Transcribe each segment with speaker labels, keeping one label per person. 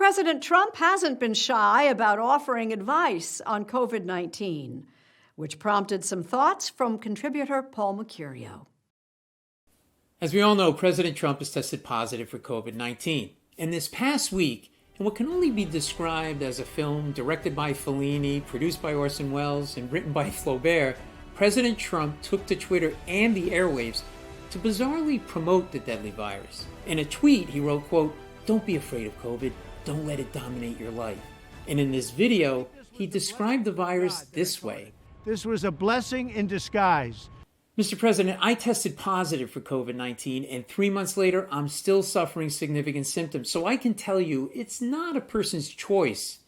Speaker 1: President Trump hasn't been shy about offering advice on COVID-19, which prompted some thoughts from contributor Paul Mercurio.
Speaker 2: As we all know, President Trump has tested positive for COVID-19. And this past week, in what can only be described as a film directed by Fellini, produced by Orson Welles, and written by Flaubert, President Trump took to Twitter and the airwaves to bizarrely promote the deadly virus. In a tweet, he wrote, quote, "Don't be afraid of COVID. Don't let it dominate your life." And in this video, he described the virus this way.
Speaker 3: This was a blessing in disguise.
Speaker 2: Mr. President, I tested positive for COVID-19, and 3 months later, I'm still suffering significant symptoms. So I can tell you, it's not a person's choice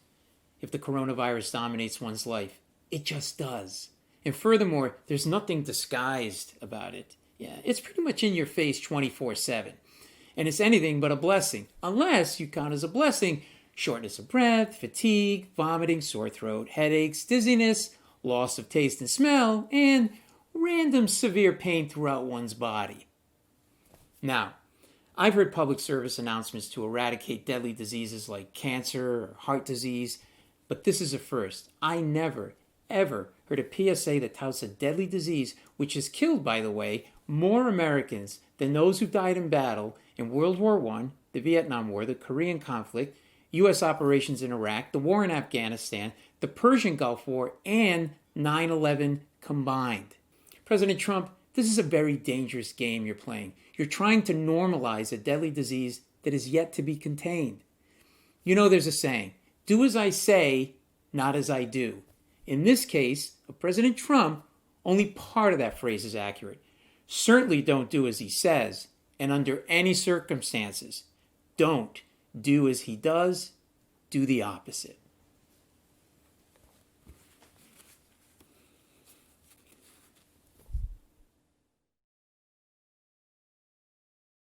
Speaker 2: if the coronavirus dominates one's life. It just does. And furthermore, there's nothing disguised about it. Yeah, it's pretty much in your face 24/7. And it's anything but a blessing, unless you count as a blessing shortness of breath, fatigue, vomiting, sore throat, headaches, dizziness, loss of taste and smell, and random severe pain throughout one's body. Now, I've heard public service announcements to eradicate deadly diseases like cancer or heart disease, but this is a first. I never, ever heard a PSA that touts a deadly disease, which has killed, by the way, more Americans than those who died in battle in World War I, the Vietnam War, the Korean conflict, U.S. operations in Iraq, the war in Afghanistan, the Persian Gulf War, and 9/11 combined. President Trump, this is a very dangerous game you're playing. You're trying to normalize a deadly disease that is yet to be contained. You know there's a saying, do as I say, not as I do. In this case, of President Trump, only part of that phrase is accurate. Certainly don't do as he says, and under any circumstances, don't do as he does, do the opposite.